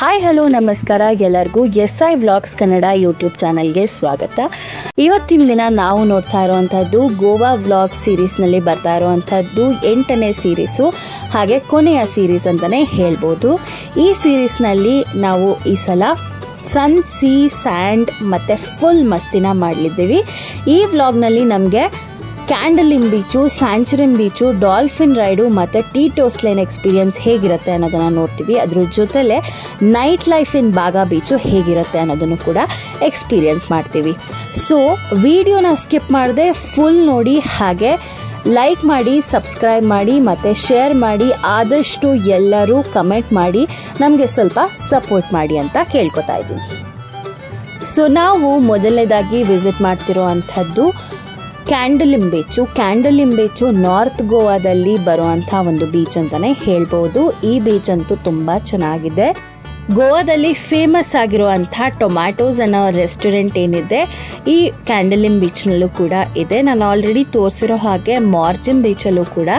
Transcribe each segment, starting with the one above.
Hi hello ನಮಸ್ಕಾರ ಎಲ್ಲರಿಗೂ SI vlogs Kannada YouTube ಚಾನಲ್ಗೆ ಸ್ವಾಗತ. ಇವತ್ತಿನ ದಿನ ನಾವು ನೋಡ್ತಾ ಇರುವಂಥದ್ದು ಗೋವಾ ವ್ಲಾಗ್ ಸೀರೀಸ್ನಲ್ಲಿ ಬರ್ತಾ ಇರುವಂಥದ್ದು 8ನೇ ಸೀರೀಸು, ಹಾಗೆ ಕೊನೆಯ ಸೀರೀಸ್ ಅಂತಲೇ ಹೇಳ್ಬೋದು. ಈ ಸೀರೀಸ್ನಲ್ಲಿ ನಾವು ಈ ಸಲ ಸನ್, ಸೀ, ಸ್ಯಾಂಡ್ ಮತ್ತು ಫುಲ್ ಮಸ್ತಿನ ಮಾಡಲಿದ್ದೀವಿ. ಈ ವ್ಲಾಗ್ನಲ್ಲಿ ನಮಗೆ ಕ್ಯಾಂಡಲಿನ್ ಬೀಚು, ಸ್ಯಾಂಚುರಿಯಂ ಬೀಚು, ಡಾಲ್ಫಿನ್ ರೈಡು ಮತ್ತು ಟೀಟೋಸ್ ಲೈನ್ ಎಕ್ಸ್ಪೀರಿಯನ್ಸ್ ಹೇಗಿರುತ್ತೆ ಅನ್ನೋದನ್ನು ನೋಡ್ತೀವಿ. ಅದ್ರ ಜೊತೆಲೇ night life in Baga beach ಹೇಗಿರುತ್ತೆ ಅನ್ನೋದನ್ನು ಕೂಡ ಎಕ್ಸ್ಪೀರಿಯನ್ಸ್ ಮಾಡ್ತೀವಿ. ಸೊ ವಿಡಿಯೋನ ಸ್ಕಿಪ್ ಮಾಡದೆ ಫುಲ್ ನೋಡಿ, ಹಾಗೆ ಲೈಕ್ ಮಾಡಿ, ಸಬ್ಸ್ಕ್ರೈಬ್ ಮಾಡಿ ಮತ್ತು ಶೇರ್ ಮಾಡಿ. ಆದಷ್ಟು ಎಲ್ಲರೂ ಕಮೆಂಟ್ ಮಾಡಿ ನಮಗೆ ಸ್ವಲ್ಪ ಸಪೋರ್ಟ್ ಮಾಡಿ ಅಂತ ಕೇಳ್ಕೊತಾ ಇದ್ದೀನಿ. ಸೊ ನಾವು ಮೊದಲನೇದಾಗಿ ವಿಸಿಟ್ ಮಾಡ್ತಿರೋ ಅಂಥದ್ದು ಕ್ಯಾಂಡಲಿನ್ ಬೀಚು ನಾರ್ತ್ ಗೋವಾದಲ್ಲಿ ಬರುವಂಥ ಒಂದು ಬೀಚ್ ಅಂತಲೇ ಹೇಳ್ಬೋದು. ಈ ಬೀಚ್ ಅಂತೂ ತುಂಬ ಚೆನ್ನಾಗಿದೆ. ಗೋವಾದಲ್ಲಿ ಫೇಮಸ್ ಆಗಿರುವಂಥ ಟೊಮ್ಯಾಟೋಸ್ ಅನ್ನೋ ರೆಸ್ಟೋರೆಂಟ್ ಏನಿದೆ ಈ ಕ್ಯಾಂಡಲಿನ್ ಬೀಚ್ನಲ್ಲೂ ಕೂಡ ಇದೆ. ನಾನು ಆಲ್ರೆಡಿ ತೋರಿಸಿರೋ ಹಾಗೆ ಮಾರ್ಜಿನ್ ಬೀಚಲ್ಲೂ ಕೂಡ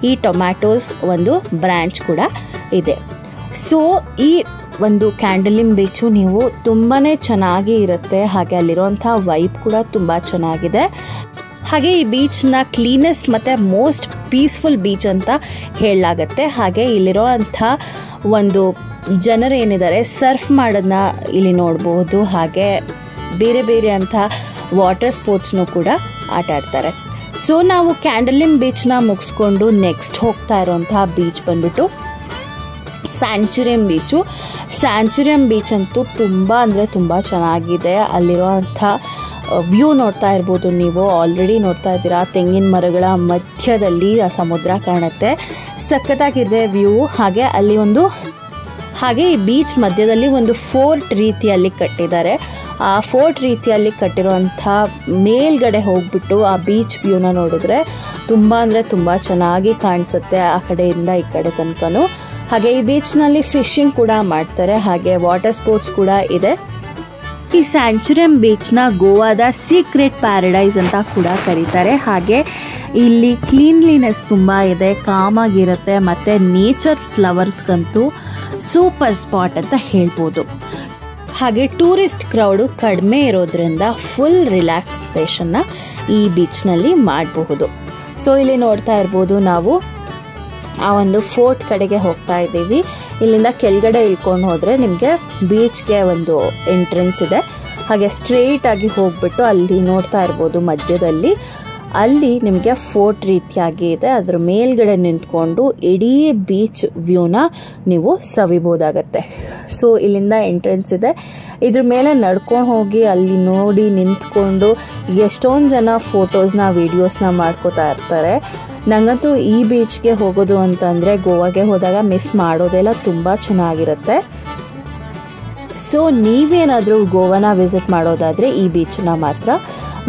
ಈ ಟೊಮ್ಯಾಟೋಸ್ ಒಂದು ಬ್ರ್ಯಾಂಚ್ ಕೂಡ ಇದೆ. ಸೊ ಈ ಒಂದು ಕ್ಯಾಂಡಲಿನ್ ಬೀಚು ನೀವು ತುಂಬಾ ಚೆನ್ನಾಗಿ ಇರುತ್ತೆ, ಹಾಗೆ ಅಲ್ಲಿರುವಂಥ ವೈಬ್ ಕೂಡ ತುಂಬ ಚೆನ್ನಾಗಿದೆ. ಹಾಗೆ ಈ ಬೀಚ್ನ ಕ್ಲೀನೆಸ್ಟ್ ಮತ್ತು ಮೋಸ್ಟ್ ಪೀಸ್ಫುಲ್ ಬೀಚ್ ಅಂತ ಹೇಳಲಾಗತ್ತೆ. ಹಾಗೆ ಇಲ್ಲಿರೋ ಅಂಥ ಒಂದು ಜನರು ಏನಿದ್ದಾರೆ ಸರ್ಫ್ ಮಾಡೋದನ್ನ ಇಲ್ಲಿ ನೋಡ್ಬೋದು, ಹಾಗೆ ಬೇರೆ ಬೇರೆ ಅಂಥ ವಾಟರ್ ಸ್ಪೋರ್ಟ್ಸ್ನೂ ಕೂಡ ಆಟ ಆಡ್ತಾರೆ. ಸೊ ನಾವು ಕ್ಯಾಂಡಲಿನ್ ಬೀಚ್ನ ಮುಗಿಸ್ಕೊಂಡು ನೆಕ್ಸ್ಟ್ ಹೋಗ್ತಾ ಇರೋಂಥ ಬೀಚ್ ಬಂದ್ಬಿಟ್ಟು ಸ್ಯಾಂಚುರಿಯಂ ಬೀಚ್ ಅಂತೂ ತುಂಬ ಅಂದರೆ ತುಂಬ ಚೆನ್ನಾಗಿದೆ. ಅಲ್ಲಿರೋ ಅಂಥ ವ್ಯೂ ನೋಡ್ತಾ ಇರ್ಬೋದು, ನೀವು ಆಲ್ರೆಡಿ ನೋಡ್ತಾ ಇದ್ದೀರಾ. ತೆಂಗಿನ ಮರಗಳ ಮಧ್ಯದಲ್ಲಿ ಆ ಸಮುದ್ರ ಕಾಣುತ್ತೆ, ಸಖತ್ತಾಗಿದೆ ವ್ಯೂ. ಹಾಗೆ ಈ ಬೀಚ್ ಮಧ್ಯದಲ್ಲಿ ಒಂದು ಫೋರ್ಟ್ ರೀತಿಯಲ್ಲಿ ಕಟ್ಟಿದ್ದಾರೆ. ಆ ಫೋರ್ಟ್ ರೀತಿಯಲ್ಲಿ ಕಟ್ಟಿರುವಂಥ ಮೇಲ್ಗಡೆ ಹೋಗ್ಬಿಟ್ಟು ಆ ಬೀಚ್ ವ್ಯೂನ ನೋಡಿದ್ರೆ ತುಂಬ ಅಂದರೆ ತುಂಬ ಚೆನ್ನಾಗಿ ಕಾಣಿಸುತ್ತೆ, ಆ ಕಡೆಯಿಂದ ಈ ಕಡೆ ತನಕನೂ. ಹಾಗೆ ಈ ಬೀಚ್ನಲ್ಲಿ ಫಿಶಿಂಗ್ ಕೂಡ ಮಾಡ್ತಾರೆ, ಹಾಗೆ ವಾಟರ್ ಸ್ಪೋರ್ಟ್ಸ್ ಕೂಡ ಇದೆ. ಈ ಸ್ಯಾಂಚುರಿಯಂ ಬೀಚ್ನ ಗೋವಾದ ಸೀಕ್ರೆಟ್ ಪ್ಯಾರಡೈಸ್ ಅಂತ ಕೂಡ ಕರೀತಾರೆ. ಹಾಗೆ ಇಲ್ಲಿ ಕ್ಲೀನ್ಲಿನೆಸ್ ತುಂಬ ಇದೆ, ಕಾಮಾಗಿರುತ್ತೆ, ಮತ್ತು ನೇಚರ್ಸ್ ಲವರ್ಸ್ಗಂತೂ ಸೂಪರ್ ಸ್ಪಾಟ್ ಅಂತ ಹೇಳ್ಬೋದು. ಹಾಗೆ ಟೂರಿಸ್ಟ್ ಕ್ರೌಡು ಕಡಿಮೆ ಇರೋದ್ರಿಂದ ಫುಲ್ ರಿಲ್ಯಾಕ್ಸೇಷನ್ನ ಈ ಬೀಚ್ನಲ್ಲಿ ಮಾಡಬಹುದು. ಸೊ ಇಲ್ಲಿ ನೋಡ್ತಾ ಇರ್ಬೋದು, ನಾವು ಆ ಒಂದು ಫೋರ್ಟ್ ಕಡೆಗೆ ಹೋಗ್ತಾ ಇದ್ದೀವಿ. ಇಲ್ಲಿಂದ ಕೆಳಗಡೆ ಇಳ್ಕೊಂಡು ಹೋದರೆ ನಿಮಗೆ ಬೀಚ್ಗೆ ಒಂದು ಎಂಟ್ರೆನ್ಸ್ ಇದೆ. ಹಾಗೆ ಸ್ಟ್ರೇಟ್ ಆಗಿ ಹೋಗ್ಬಿಟ್ಟು ಅಲ್ಲಿ ನೋಡ್ತಾ ಇರ್ಬೋದು ಮಧ್ಯದಲ್ಲಿ ಅಲ್ಲಿ ನಿಮಗೆ ಫೋರ್ಟ್ ರೀತಿಯಾಗಿ ಇದೆ. ಅದ್ರ ಮೇಲ್ಗಡೆ ನಿಂತ್ಕೊಂಡು ಇಡೀ ಬೀಚ್ ವ್ಯೂನ ನೀವು ಸವಿಬೋದಾಗತ್ತೆ. ಸೊ ಇಲ್ಲಿಂದ ಎಂಟ್ರೆನ್ಸ್ ಇದೆ. ಇದ್ರ ಮೇಲೆ ನಡ್ಕೊಂಡು ಹೋಗಿ ಅಲ್ಲಿ ನೋಡಿ ನಿಂತ್ಕೊಂಡು ಎಷ್ಟೊಂದು ಜನ ಫೋಟೋಸ್ನ ವೀಡಿಯೋಸ್ನ ಮಾಡ್ಕೋತಾ ಇರ್ತಾರೆ. ನನಗಂತೂ ಈ ಬೀಚ್ಗೆ ಹೋಗೋದು ಅಂತಂದರೆ ಗೋವಾಗೆ ಹೋದಾಗ ಮಿಸ್ ಮಾಡೋದೆಲ್ಲ ತುಂಬ ಚೆನ್ನಾಗಿರುತ್ತೆ. ಸೊ ನೀವೇನಾದರೂ ಗೋವಾನ ವಿಸಿಟ್ ಮಾಡೋದಾದರೆ ಈ ಬೀಚನ್ನ ಮಾತ್ರ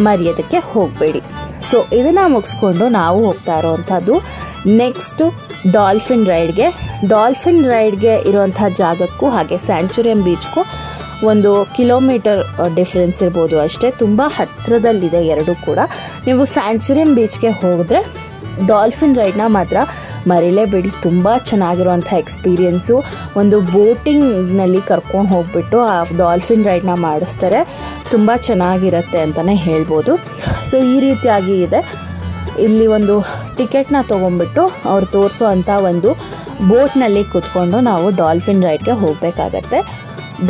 ಮರೆಯೋದಕ್ಕೆ ಹೋಗಬೇಡಿ. ಸೊ ಇದನ್ನು ಮುಗಿಸ್ಕೊಂಡು ನಾವು ಹೋಗ್ತಾ ಇರೋವಂಥದ್ದು ನೆಕ್ಸ್ಟು ಡಾಲ್ಫಿನ್ ರೈಡ್ಗೆ ಇರುವಂಥ ಜಾಗಕ್ಕೂ ಹಾಗೆ ಸ್ಯಾಂಚುರಿಯಂ ಬೀಚ್ಗೂ 1 ಕಿಲೋಮೀಟರ್ ಡಿಫ್ರೆನ್ಸ್ ಇರ್ಬೋದು ಅಷ್ಟೇ. ತುಂಬ ಹತ್ತಿರದಲ್ಲಿದೆ ಎರಡೂ ಕೂಡ. ನೀವು ಸ್ಯಾಂಚುರಿಯಂ ಬೀಚ್ಗೆ ಹೋದರೆ ಡಾಲ್ಫಿನ್ ರೈಡ್ನ ಮಾತ್ರ ಮರಿಲೇಬೇಡಿ, ತುಂಬ ಚೆನ್ನಾಗಿರುವಂಥ ಎಕ್ಸ್ಪೀರಿಯೆನ್ಸು. ಒಂದು ಬೋಟಿಂಗ್ನಲ್ಲಿ ಕರ್ಕೊಂಡು ಹೋಗ್ಬಿಟ್ಟು ಆ ಡಾಲ್ಫಿನ್ ರೈಡ್ನ ಮಾಡಿಸ್ತಾರೆ, ತುಂಬ ಚೆನ್ನಾಗಿರುತ್ತೆ ಅಂತಲೇ ಹೇಳ್ಬೋದು. ಸೊ ಈ ರೀತಿಯಾಗಿ ಇದೆ. ಇಲ್ಲಿ ಒಂದು ಟಿಕೆಟ್ನ ತೊಗೊಂಡ್ಬಿಟ್ಟು ಅವ್ರು ತೋರಿಸೋ ಅಂಥ ಒಂದು ಬೋಟ್ನಲ್ಲಿ ಕೂತ್ಕೊಂಡು ನಾವು ಡಾಲ್ಫಿನ್ ರೈಡ್ಗೆ ಹೋಗಬೇಕಾಗತ್ತೆ.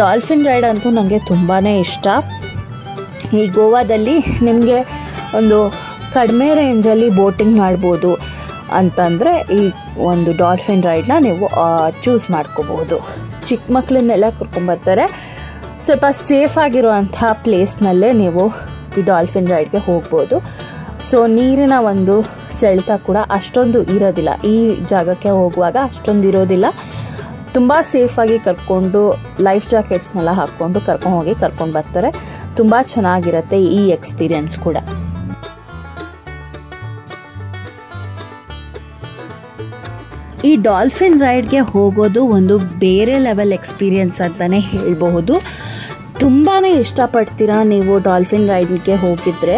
ಡಾಲ್ಫಿನ್ ರೈಡ್ ಅಂತೂ ನನಗೆ ತುಂಬಾ ಇಷ್ಟ. ಈ ಗೋವಾದಲ್ಲಿ ನಿಮಗೆ ಒಂದು ಕಡಿಮೆ ರೇಂಜಲ್ಲಿ ಬೋಟಿಂಗ್ ಮಾಡ್ಬೋದು ಅಂತಂದರೆ ಈ ಒಂದು ಡಾಲ್ಫಿನ್ ರೈಡ್ನ ನೀವು ಚೂಸ್ ಮಾಡ್ಕೋಬಹುದು. ಚಿಕ್ಕ ಮಕ್ಕಳನ್ನೆಲ್ಲ ಕರ್ಕೊಂಬರ್ತಾರೆ. ಸ್ವಲ್ಪ ಸೇಫಾಗಿರುವಂಥ ಪ್ಲೇಸ್ನಲ್ಲೇ ನೀವು ಈ ಡಾಲ್ಫಿನ್ ರೈಡ್ಗೆ ಹೋಗ್ಬೋದು. ಸೊ ನೀರಿನ ಒಂದು ಸೆಳೆತ ಕೂಡ ಅಷ್ಟೊಂದು ಇರೋದಿಲ್ಲ, ಈ ಜಾಗಕ್ಕೆ ಹೋಗುವಾಗ ಅಷ್ಟೊಂದು ಇರೋದಿಲ್ಲ. ತುಂಬ ಸೇಫಾಗಿ ಕರ್ಕೊಂಡು ಲೈಫ್ ಜಾಕೆಟ್ಸ್ನೆಲ್ಲ ಹಾಕ್ಕೊಂಡು ಕರ್ಕೊಂಡು ಬರ್ತಾರೆ. ತುಂಬ ಚೆನ್ನಾಗಿರುತ್ತೆ ಈ ಎಕ್ಸ್ಪೀರಿಯೆನ್ಸ್ ಕೂಡ. ಈ ಡಾಲ್ಫಿನ್ ರೈಡ್ಗೆ ಹೋಗೋದು ಒಂದು ಬೇರೆ ಲೆವೆಲ್ ಎಕ್ಸ್ಪೀರಿಯೆನ್ಸ್ ಅಂತಲೇ ಹೇಳಬಹುದು. ತುಂಬಾ ಇಷ್ಟಪಡ್ತೀರಾ ನೀವು ಡಾಲ್ಫಿನ್ ರೈಡ್ಗೆ ಹೋಗಿದ್ರೆ,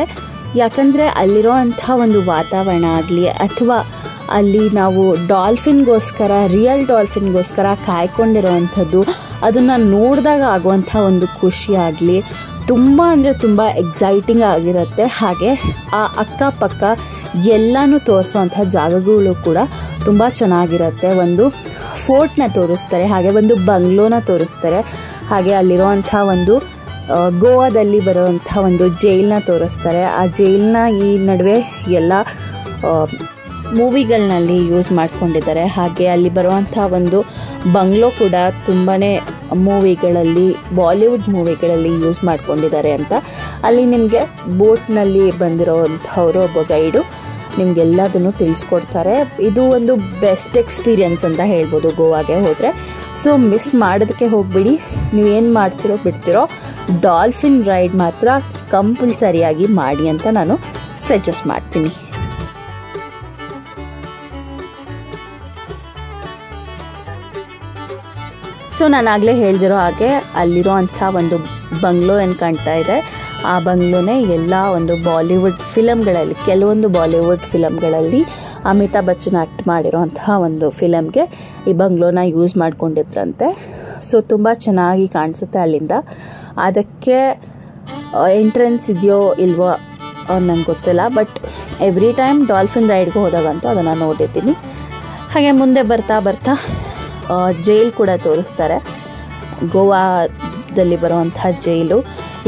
ಯಾಕಂದರೆ ಅಲ್ಲಿರೋ ಅಂಥ ಒಂದು ವಾತಾವರಣ ಆಗಲಿ ಅಥವಾ ಅಲ್ಲಿ ನಾವು ರಿಯಲ್ ಡಾಲ್ಫಿನ್ಗೋಸ್ಕರ ಕಾಯ್ಕೊಂಡಿರೋವಂಥದ್ದು ಅದನ್ನು ನೋಡಿದಾಗ ಆಗುವಂಥ ಒಂದು ಖುಷಿ ಆಗಲಿ ತುಂಬ ಅಂದರೆ ತುಂಬ ಎಕ್ಸೈಟಿಂಗ್ ಆಗಿರುತ್ತೆ. ಹಾಗೆ ಆ ಅಕ್ಕಪಕ್ಕ ಎಲ್ಲನೂ ತೋರಿಸೋವಂಥ ಜಾಗಗಳು ಕೂಡ ತುಂಬ ಚೆನ್ನಾಗಿರುತ್ತೆ. ಒಂದು ಫೋರ್ಟ್ನ ತೋರಿಸ್ತಾರೆ, ಹಾಗೆ ಒಂದು ಬಂಗ್ಲೋನ ತೋರಿಸ್ತಾರೆ, ಹಾಗೆ ಅಲ್ಲಿರುವಂಥ ಒಂದು ಗೋವಾದಲ್ಲಿ ಬರುವಂಥ ಒಂದು ಜೈಲನ್ನ ತೋರಿಸ್ತಾರೆ. ಆ ಜೈಲನ್ನ ಈ ನಡುವೆ ಎಲ್ಲ ಮೂವಿಗಳಲ್ಲಿ ಯೂಸ್ ಮಾಡ್ಕೊಂಡಿದ್ದಾರೆ. ಹಾಗೆ ಅಲ್ಲಿ ಬರುವಂಥ ಒಂದು ಬಂಗ್ಲೋ ಕೂಡ ತುಂಬಾ ಮೂವಿಗಳಲ್ಲಿ, ಬಾಲಿವುಡ್ ಮೂವಿಗಳಲ್ಲಿ ಯೂಸ್ ಮಾಡ್ಕೊಂಡಿದ್ದಾರೆ ಅಂತ. ಅಲ್ಲಿ ನಿಮಗೆ ಬೋಟ್ನಲ್ಲಿ ಬಂದಿರೋವಂಥವರು ಒಬ್ಬ ಗೈಡು ನಿಮಗೆಲ್ಲದನ್ನು ತಿಳಿಸ್ಕೊಡ್ತಾರೆ. ಇದು ಒಂದು ಬೆಸ್ಟ್ ಎಕ್ಸ್ಪೀರಿಯನ್ಸ್ ಅಂತ ಹೇಳ್ಬೋದು ಗೋವಾಗೆ ಹೋದರೆ. ಸೊ ಮಿಸ್ ಮಾಡೋದಕ್ಕೆ ಹೋಗ್ಬಿಡಿ. ನೀವೇನು ಮಾಡ್ತಿರೋ ಬಿಡ್ತಿರೋ ಡಾಲ್ಫಿನ್ ರೈಡ್ ಮಾತ್ರ ಕಂಪಲ್ಸರಿಯಾಗಿ ಮಾಡಿ ಅಂತ ನಾನು ಸಜೆಸ್ಟ್ ಮಾಡ್ತೀನಿ. ಸೊ ನಾನಾಗಲೇ ಹೇಳ್ದಿರೋ ಹಾಗೆ ಅಲ್ಲಿರೋ ಅಂಥ ಒಂದು ಬಂಗ್ಲೋ ಏನು ಕಾಣ್ತಾ ಇದೆ, ಆ ಬಂಗ್ಲೋನೇ ಎಲ್ಲ ಒಂದು ಬಾಲಿವುಡ್ ಫಿಲಮ್ಗಳಲ್ಲಿ, ಕೆಲವೊಂದು ಬಾಲಿವುಡ್ ಫಿಲಮ್ಗಳಲ್ಲಿ ಅಮಿತಾಬ್ ಬಚ್ಚನ್ ಆ್ಯಕ್ಟ್ ಮಾಡಿರೋಂತಹ ಒಂದು ಫಿಲಮ್ಗೆ ಈ ಬಂಗ್ಲೋನ ಯೂಸ್ ಮಾಡ್ಕೊಂಡಿದ್ರಂತೆ. ಸೊ ತುಂಬ ಚೆನ್ನಾಗಿ ಕಾಣಿಸುತ್ತೆ ಅಲ್ಲಿಂದ. ಅದಕ್ಕೆ ಎಂಟ್ರೆನ್ಸ್ ಇದೆಯೋ ಇಲ್ವೋ ನಂಗೆ ಗೊತ್ತಿಲ್ಲ, ಬಟ್ ಎವ್ರಿ ಟೈಮ್ ಡಾಲ್ಫಿನ್ ರೈಡ್ಗೆ ಹೋದಾಗಂತೂ ಅದನ್ನು ನೋಡಿದ್ದೀನಿ. ಹಾಗೆ ಮುಂದೆ ಬರ್ತಾ ಬರ್ತಾ ಜೈಲ್ ಕೂಡ ತೋರಿಸ್ತಾರೆ. ಗೋವಾದಲ್ಲಿ ಬರುವಂಥ ಜೈಲು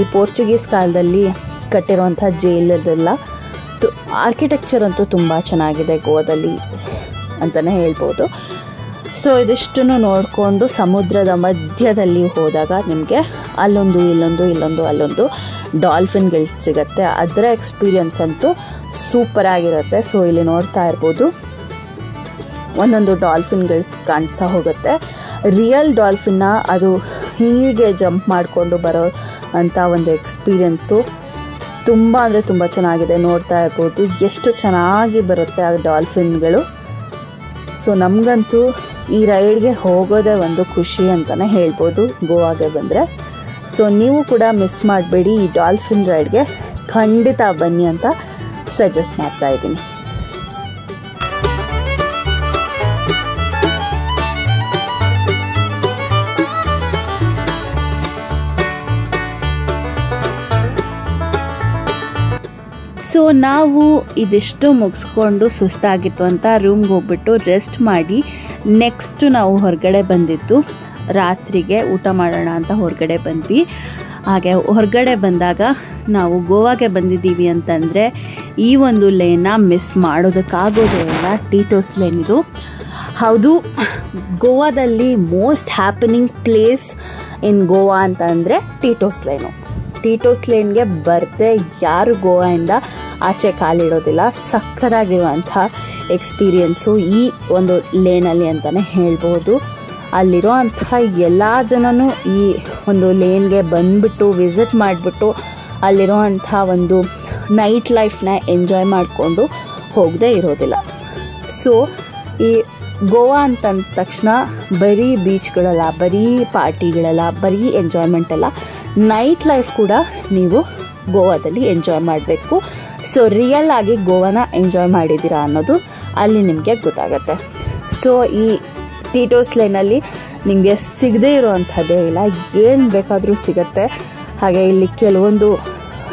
ಈ ಪೋರ್ಚುಗೀಸ್ ಕಾಲದಲ್ಲಿ ಕಟ್ಟಿರುವಂಥ ಜೈಲದೆಲ್ಲ ಆರ್ಕಿಟೆಕ್ಚರ್ ಅಂತೂ ತುಂಬ ಚೆನ್ನಾಗಿದೆ ಗೋವಾದಲ್ಲಿ ಅಂತಲೇ ಹೇಳ್ಬೋದು. ಸೊ ಇದಿಷ್ಟನ್ನು ನೋಡಿಕೊಂಡು ಸಮುದ್ರದ ಮಧ್ಯದಲ್ಲಿ ಹೋದಾಗ ನಿಮಗೆ ಅಲ್ಲೊಂದು ಇಲ್ಲೊಂದು ಡಾಲ್ಫಿನ್ಗಳು ಸಿಗುತ್ತೆ. ಅದರ ಎಕ್ಸ್ಪೀರಿಯನ್ಸ್ ಅಂತೂ ಸೂಪರಾಗಿರುತ್ತೆ. ಸೊ ಇಲ್ಲಿ ನೋಡ್ತಾ ಇರ್ಬೋದು ಒಂದೊಂದು ಡಾಲ್ಫಿನ್ಗಳು ಕಾಣ್ತಾ ಹೋಗುತ್ತೆ. ರಿಯಲ್ ಡಾಲ್ಫಿನ್ನ ಅದು ಹೀಗೆ ಜಂಪ್ ಮಾಡಿಕೊಂಡು ಬರೋ ಅಂಥ ಒಂದು ಎಕ್ಸ್ಪೀರಿಯನ್ಸು ತುಂಬ ಅಂದರೆ ತುಂಬ ಚೆನ್ನಾಗಿದೆ. ನೋಡ್ತಾ ಇರ್ಬೋದು ಎಷ್ಟು ಚೆನ್ನಾಗಿ ಬರುತ್ತೆ ಆ ಡಾಲ್ಫಿನ್ಗಳು. ಸೊ ನಮಗಂತೂ ಈ ರೈಡ್ಗೆ ಹೋಗೋದೇ ಒಂದು ಖುಷಿ ಅಂತಲೇ ಹೇಳ್ಬೋದು ಗೋವಾಗೆ ಬಂದರೆ. ಸೊ ನೀವು ಕೂಡ ಮಿಸ್ ಮಾಡಬೇಡಿ, ಈ ಡಾಲ್ಫಿನ್ ರೈಡ್ಗೆ ಖಂಡಿತ ಬನ್ನಿ ಅಂತ ಸಜೆಸ್ಟ್ ಮಾಡ್ತಾಯಿದ್ದೀನಿ. ಸೊ ನಾವು ಇದಿಷ್ಟು ಮುಗಿಸ್ಕೊಂಡು ಸುಸ್ತಾಗಿತ್ತು ಅಂತ ರೂಮ್ಗೆ ಹೋಗ್ಬಿಟ್ಟು ರೆಸ್ಟ್ ಮಾಡಿ ನೆಕ್ಸ್ಟು ನಾವು ಹೊರಗಡೆ ಬಂದಿದ್ದು ರಾತ್ರಿಗೆ ಊಟ ಮಾಡೋಣ ಅಂತ ಹೊರಗಡೆ ಬಂದ್ವಿ. ಹಾಗೆ ಹೊರಗಡೆ ಬಂದಾಗ ನಾವು ಗೋವಾಗೆ ಬಂದಿದ್ದೀವಿ ಅಂತಂದರೆ ಈ ಒಂದು ಲೇನ್ನ ಮಿಸ್ ಮಾಡೋದಕ್ಕಾಗೋದೇ ಇಲ್ಲ. ಟೀಟೋಸ್ ಲೇನ್ ಇದು. ಹೌದು, ಗೋವಾದಲ್ಲಿ most happening place in Goa ಅಂತ ಅಂದರೆ ಟೀಟೋಸ್ ಲೇನು. ಟೀಟೋಸ್ ಲೇನ್ಗೆ ಬರದೆ ಯಾರು ಗೋವಾಯಿಂದ ಆಚೆ ಕಾಲಿಡೋದಿಲ್ಲ. ಸಕ್ಕತ್ತಾಗಿರುವಂಥ ಎಕ್ಸ್ಪೀರಿಯನ್ಸು ಈ ಒಂದು ಲೇನಲ್ಲಿ ಅಂತಲೇ ಹೇಳ್ಬೋದು. ಅಲ್ಲಿರೋ ಅಂತಹ ಎಲ್ಲ ಜನನೂ ಈ ಒಂದು ಲೇನ್ಗೆ ಬಂದುಬಿಟ್ಟು ವಿಸಿಟ್ ಮಾಡಿಬಿಟ್ಟು ಅಲ್ಲಿರೋ ಅಂಥ ಒಂದು ನೈಟ್ ಲೈಫ್ನ ಎಂಜಾಯ್ ಮಾಡಿಕೊಂಡು ಹೋಗದೇ ಇರೋದಿಲ್ಲ. ಸೊ ಈ ಗೋವಾ ಅಂತಂದ ತಕ್ಷಣ ಬರೀ ಬೀಚ್ಗಳಲ್ಲ, ಬರೀ ಪಾರ್ಟಿಗಳಲ್ಲ, ಬರೀ ಎಂಜಾಯ್ಮೆಂಟ್ ಅಲ್ಲ, ನೈಟ್ ಲೈಫ್ ಕೂಡ ನೀವು ಗೋವಾದಲ್ಲಿ ಎಂಜಾಯ್ ಮಾಡಬೇಕು. ಸೊ ರಿಯಲ್ ಆಗಿ ಗೋವಾನ ಎಂಜಾಯ್ ಮಾಡಿದ್ದೀರಾ ಅನ್ನೋದು ಅಲ್ಲಿ ನಿಮಗೆ ಗೊತ್ತಾಗತ್ತೆ. ಸೊ ಈ ಟೀಟೋಸ್ ಲೇನಲ್ಲಿ ನಿಮಗೆ ಸಿಗದೇ ಇರೋವಂಥದ್ದೇ ಇಲ್ಲ, ಏನು ಬೇಕಾದರೂ ಸಿಗುತ್ತೆ. ಹಾಗೆ ಇಲ್ಲಿ ಕೆಲವೊಂದು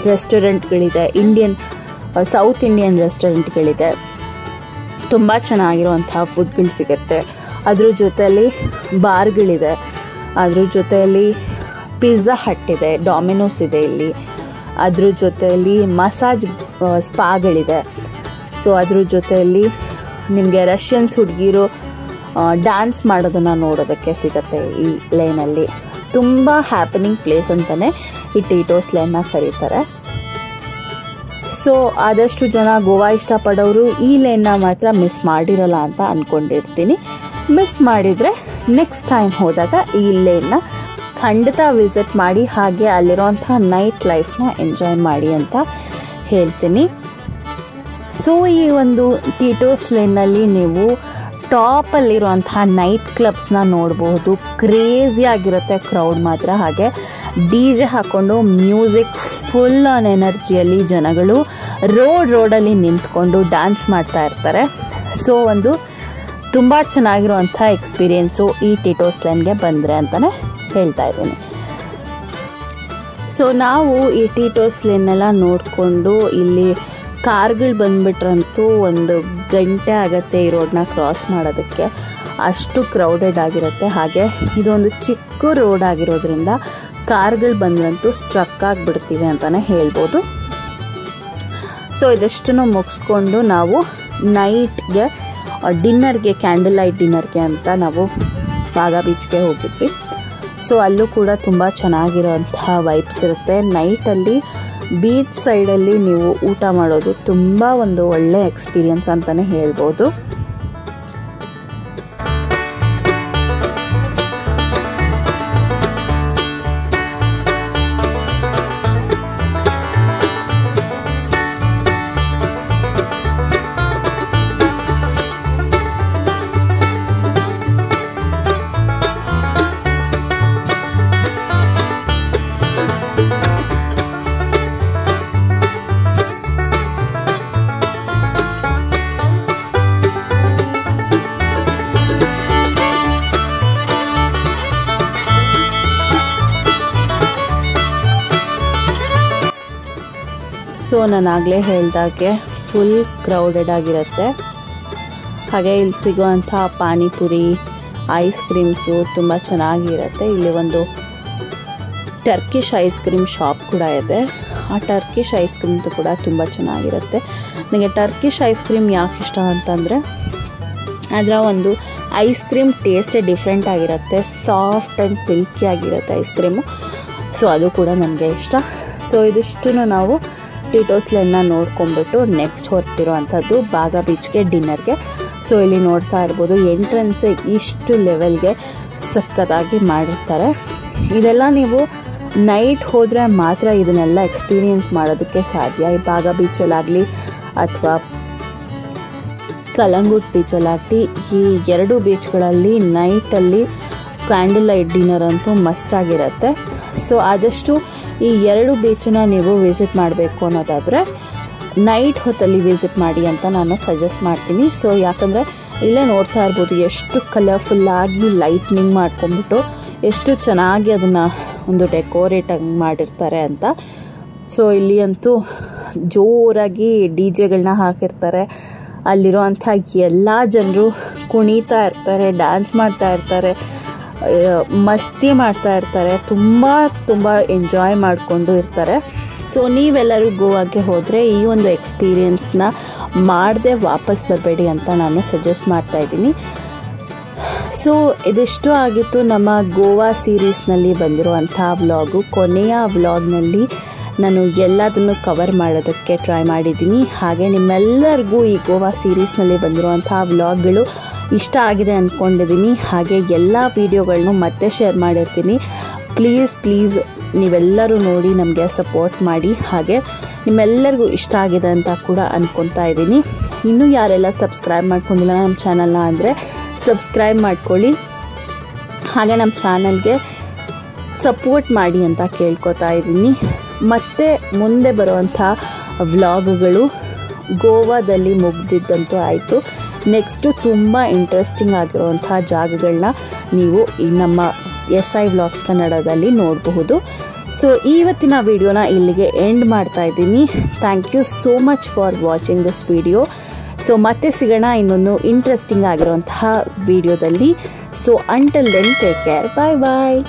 ರೆಸ್ಟೋರೆಂಟ್ಗಳಿದೆ, ಸೌತ್ ಇಂಡಿಯನ್ ರೆಸ್ಟೋರೆಂಟ್ಗಳಿದೆ, ತುಂಬ ಚೆನ್ನಾಗಿರುವಂಥ ಫುಡ್ಗಳು ಸಿಗುತ್ತೆ. ಅದ್ರ ಜೊತೆಯಲ್ಲಿ ಬಾರ್ಗಳಿದೆ, ಅದ್ರ ಜೊತೆಯಲ್ಲಿ ಪಿಜ್ಜಾ ಹಟ್ ಇದೆ, ಡಾಮಿನೋಸ್ ಇದೆ ಇಲ್ಲಿ. ಅದ್ರ ಜೊತೆಯಲ್ಲಿ ಮಸಾಜ್ ಸ್ಪಾಗಳಿದೆ. ಸೊ ಅದ್ರ ಜೊತೆಯಲ್ಲಿ ನಿಮಗೆ ರಷ್ಯನ್ಸ್ ಹುಡುಗಿರು ಡ್ಯಾನ್ಸ್ ಮಾಡೋದನ್ನು ನೋಡೋದಕ್ಕೆ ಸಿಗುತ್ತೆ ಈ ಲೇನಲ್ಲಿ. ತುಂಬ ಹ್ಯಾಪನಿಂಗ್ ಪ್ಲೇಸ್ ಅಂತಲೇ ಈ ಟೀಟೋಸ್ ಲೇನ್ನ ಕರೀತಾರೆ. ಸೊ ಆದಷ್ಟು ಜನ ಗೋವಾ ಇಷ್ಟಪಡೋರು ಈ ಲೇನ್ನ ಮಾತ್ರ ಮಿಸ್ ಮಾಡಿರಲ್ಲ ಅಂತ ಅಂದ್ಕೊಂಡಿರ್ತೀನಿ. ಮಿಸ್ ಮಾಡಿದರೆ ನೆಕ್ಸ್ಟ್ ಟೈಮ್ ಹೋದಾಗ ಈ ಲೇನ್ನ ಖಂಡಿತ ವಿಸಿಟ್ ಮಾಡಿ, ಹಾಗೆ ಅಲ್ಲಿರೋಂಥ ನೈಟ್ ಲೈಫ್ನ ಎಂಜಾಯ್ ಮಾಡಿ ಅಂತ ಹೇಳ್ತೀನಿ. ಸೊ ಈ ಒಂದು ಟೀಟೋಸ್ ಲೇನಲ್ಲಿ ನೀವು ಟಾಪಲ್ಲಿರುವಂಥ ನೈಟ್ ಕ್ಲಬ್ಸ್ನ ನೋಡ್ಬೋದು. ಕ್ರೇಜಿ ಆಗಿರುತ್ತೆ ಕ್ರೌಡ್ ಮಾತ್ರ. ಹಾಗೆ DJ ಹಾಕ್ಕೊಂಡು ಮ್ಯೂಸಿಕ್ ಫುಲ್ ಆನ್ ಎನರ್ಜಿಯಲ್ಲಿ ಜನಗಳು ರೋಡಲ್ಲಿ ನಿಂತ್ಕೊಂಡು ಡ್ಯಾನ್ಸ್ ಮಾಡ್ತಾ ಇರ್ತಾರೆ. ಸೊ ಒಂದು ತುಂಬ ಚೆನ್ನಾಗಿರುವಂಥ ಎಕ್ಸ್ಪೀರಿಯೆನ್ಸು ಈ ಟೀಟೋಸ್ ಲೇನ್ಗೆ ಬಂದರೆ ಅಂತಲೇ ಹೇಳ್ತಾ ಇದ್ದೀನಿ. ಸೊ ನಾವು ಈ ಟೀಟೋಸ್ ಲೇನೆಲ್ಲ ನೋಡಿಕೊಂಡು ಇಲ್ಲಿ ಕಾರ್ಗಳು ಬಂದುಬಿಟ್ರಂತೂ 1 ಗಂಟೆ ಆಗುತ್ತೆ ಈ ರೋಡನ್ನ ಕ್ರಾಸ್ ಮಾಡೋದಕ್ಕೆ, ಅಷ್ಟು ಕ್ರೌಡೆಡ್ ಆಗಿರುತ್ತೆ. ಹಾಗೆ ಇದೊಂದು ಚಿಕ್ಕ ರೋಡ್ ಆಗಿರೋದ್ರಿಂದ ಕಾರ್ಗಳು ಬಂದ್ರಂತೂ ಸ್ಟ್ರಕ್ ಆಗಿಬಿಡ್ತೀವಿ ಅಂತಲೇ ಹೇಳ್ಬೋದು. ಸೊ ಇದಷ್ಟನ್ನು ಮುಗಿಸ್ಕೊಂಡು ನಾವು ನೈಟ್ಗೆ ಡಿನ್ನರ್ಗೆ, ಕ್ಯಾಂಡಲ್ ಲೈಟ್ ಡಿನ್ನರ್ಗೆ ಅಂತ ನಾವು ಬಾಗಾ ಬೀಚ್ಗೆ ಹೋಗಿದ್ವಿ. ಸೊ ಅಲ್ಲೂ ಕೂಡ ತುಂಬ ಚೆನ್ನಾಗಿರೋಂತಹ ವೈಬ್ಸ್ ಇರುತ್ತೆ. ನೈಟಲ್ಲಿ ಬೀಚ್ ಸೈಡಲ್ಲಿ ನೀವು ಊಟ ಮಾಡೋದು ತುಂಬ ಒಂದು ಒಳ್ಳೆ ಎಕ್ಸ್ಪೀರಿಯನ್ಸ್ ಅಂತಲೇ ಹೇಳ್ಬೋದು. ಸೊ ನಾನಾಗಲೇ ಹೇಳ್ದಾಗೆ ಫುಲ್ ಕ್ರೌಡೆಡ್ ಆಗಿರುತ್ತೆ. ಹಾಗೆ ಇಲ್ಲಿ ಸಿಗೋವಂಥ ಪಾನಿಪುರಿ, ಐಸ್ ಕ್ರೀಮ್ಸು ತುಂಬ ಚೆನ್ನಾಗಿರುತ್ತೆ. ಇಲ್ಲಿ ಒಂದು ಟರ್ಕಿಶ್ ಐಸ್ ಕ್ರೀಮ್ ಶಾಪ್ ಕೂಡ ಇದೆ. ಆ ಟರ್ಕಿಶ್ ಐಸ್ ಕ್ರೀಮ್ದು ಕೂಡ ತುಂಬ ಚೆನ್ನಾಗಿರುತ್ತೆ. ನನಗೆ ಟರ್ಕಿಶ್ ಐಸ್ ಕ್ರೀಮ್ ಯಾಕೆ ಇಷ್ಟ ಅಂತಂದರೆ ಅದರ ಒಂದು ಐಸ್ ಕ್ರೀಮ್ ಟೇಸ್ಟೇ ಡಿಫ್ರೆಂಟ್ ಆಗಿರುತ್ತೆ. ಸಾಫ್ಟ್ ಆ್ಯಂಡ್ ಸಿಲ್ಕಿ ಆಗಿರುತ್ತೆ ಐಸ್ ಕ್ರೀಮು. ಸೊ ಅದು ಕೂಡ ನನಗೆ ಇಷ್ಟ. ಸೊ ಇದಿಷ್ಟು ನಾವು ಟೀಟೋಸ್ ಲೇನ್ನ ನೋಡ್ಕೊಂಬಿಟ್ಟು ನೆಕ್ಸ್ಟ್ ಹೊರಟಿರೋ ಅಂಥದ್ದು ಬಾಗಾ ಬೀಚ್ಗೆ ಡಿನ್ನರ್ಗೆ. ಸೊ ಇಲ್ಲಿ ನೋಡ್ತಾ ಇರ್ಬೋದು ಎಂಟ್ರೆನ್ಸೇ ಇಷ್ಟು ಲೆವೆಲ್ಗೆ ಸಖತ್ತಾಗಿ ಮಾಡಿರ್ತಾರೆ. ಇದೆಲ್ಲ ನೀವು ನೈಟ್ ಹೋದರೆ ಮಾತ್ರ ಇದನ್ನೆಲ್ಲ ಎಕ್ಸ್ಪೀರಿಯೆನ್ಸ್ ಮಾಡೋದಕ್ಕೆ ಸಾಧ್ಯ. ಈ ಬಾಗಾ ಬೀಚಲ್ಲಾಗಲಿ ಅಥವಾ ಕಲಂಗುಟ್ ಬೀಚಲ್ಲಾಗಲಿ, ಈ 2 ಬೀಚ್ಗಳಲ್ಲಿ ನೈಟಲ್ಲಿ ಕ್ಯಾಂಡಲ್ ಲೈಟ್ ಡಿನ್ನರ್ ಅಂತೂ ಮಸ್ಟಾಗಿರುತ್ತೆ. ಸೊ ಆದಷ್ಟು ಈ 2 ಬೀಚನ್ನ ನೀವು ವಿಸಿಟ್ ಮಾಡಬೇಕು ಅನ್ನೋದಾದರೆ ನೈಟ್ ಹೊತ್ತಲ್ಲಿ ವಿಸಿಟ್ ಮಾಡಿ ಅಂತ ನಾನು ಸಜೆಸ್ಟ್ ಮಾಡ್ತೀನಿ. ಸೊ ಯಾಕಂದರೆ ಇಲ್ಲೇ ನೋಡ್ತಾ ಇರ್ಬೋದು ಎಷ್ಟು ಕಲರ್ಫುಲ್ಲಾಗಿ ಲೈಟ್ನಿಂಗ್ ಮಾಡ್ಕೊಂಬಿಟ್ಟು ಎಷ್ಟು ಚೆನ್ನಾಗಿ ಅದನ್ನು ಒಂದು ಡೆಕೋರೇಟಾಗಿ ಮಾಡಿರ್ತಾರೆ ಅಂತ. ಸೊ ಇಲ್ಲಿ ಅಂತೂ ಜೋರಾಗಿ DJ-ಗಳನ್ನ ಹಾಕಿರ್ತಾರೆ. ಅಲ್ಲಿರೋವಂಥ ಎಲ್ಲ ಜನರು ಕುಣಿತಾ ಇರ್ತಾರೆ, ಡ್ಯಾನ್ಸ್ ಮಾಡ್ತಾ ಇರ್ತಾರೆ, ಮಸ್ತಿ ಮಾಡ್ತಾ ಇರ್ತಾರೆ, ತುಂಬ ಎಂಜಾಯ್ ಮಾಡಿಕೊಂಡು ಇರ್ತಾರೆ. ಸೊ ನೀವೆಲ್ಲರೂ ಗೋವಾಗೆ ಹೋದರೆ ಈ ಒಂದು ಎಕ್ಸ್ಪೀರಿಯೆನ್ಸ್ನ ಮಾಡದೆ ವಾಪಸ್ ಬರಬೇಡಿ ಅಂತ ನಾನು ಸಜೆಸ್ಟ್ ಮಾಡ್ತಾಯಿದ್ದೀನಿ. ಸೊ ಇದಿಷ್ಟು ಆಗಿತ್ತು ನಮ್ಮ ಗೋವಾ ಸೀರೀಸ್ನಲ್ಲಿ ಬಂದಿರುವಂಥ ವ್ಲಾಗು. ಕೊನೆಯ ವ್ಲಾಗ್ನಲ್ಲಿ ನಾನು ಎಲ್ಲದನ್ನು ಕವರ್ ಮಾಡೋದಕ್ಕೆ ಟ್ರೈ ಮಾಡಿದ್ದೀನಿ. ಹಾಗೆ ನಿಮ್ಮೆಲ್ಲರಿಗೂ ಈ ಗೋವಾ ಸೀರೀಸ್ನಲ್ಲಿ ಬಂದಿರುವಂಥ ವ್ಲಾಗ್ಗಳು ಇಷ್ಟ ಆಗಿದೆ ಅಂದ್ಕೊಂಡಿದ್ದೀನಿ. ಹಾಗೆ ಎಲ್ಲ ವೀಡಿಯೋಗಳನ್ನೂ ಮತ್ತೆ ಶೇರ್ ಮಾಡಿರ್ತೀನಿ. ಪ್ಲೀಸ್ ನೀವೆಲ್ಲರೂ ನೋಡಿ ನಮಗೆ ಸಪೋರ್ಟ್ ಮಾಡಿ. ಹಾಗೆ ನಿಮ್ಮೆಲ್ಲರಿಗೂ ಇಷ್ಟ ಆಗಿದೆ ಅಂತ ಕೂಡ ಅಂದ್ಕೊತಾ ಇದ್ದೀನಿ. ಇನ್ನೂ ಯಾರೆಲ್ಲ ಸಬ್ಸ್ಕ್ರೈಬ್ ಮಾಡ್ಕೊಂಡಿಲ್ಲ ನಮ್ಮ ಚಾನಲ್ನ ಅಂದರೆ ಸಬ್ಸ್ಕ್ರೈಬ್ ಮಾಡ್ಕೊಳ್ಳಿ. ಹಾಗೆ ನಮ್ಮ ಚಾನಲ್ಗೆ ಸಪೋರ್ಟ್ ಮಾಡಿ ಅಂತ ಕೇಳ್ಕೊತಾ ಇದ್ದೀನಿ. ಮತ್ತು ಮುಂದೆ ಬರುವಂಥ ವ್ಲಾಗ್ಗಳು ಗೋವಾದಲ್ಲಿ ಮುಗ್ದಿದ್ದಂತೂ ಆಯಿತು. ನೆಕ್ಸ್ಟು ತುಂಬ ಇಂಟ್ರೆಸ್ಟಿಂಗ್ ಆಗಿರುವಂಥ ಜಾಗಗಳನ್ನ ನೀವು ಈ ನಮ್ಮ SI ವ್ಲಾಗ್ಸ್ ಕನ್ನಡದಲ್ಲಿ ನೋಡಬಹುದು. ಸೊ ಇವತ್ತಿನ ವಿಡಿಯೋನ ಇಲ್ಲಿಗೆ ಎಂಡ್ ಮಾಡ್ತಾ ಇದ್ದೀನಿ. Thank you so much for watching this video. So ಮತ್ತೆ ಸಿಗೋಣ ಇನ್ನೊಂದು ಇಂಟ್ರೆಸ್ಟಿಂಗ್ ಆಗಿರುವಂತಹ ವಿಡಿಯೋದಲ್ಲಿ. So until then take care, ಬಾಯ್.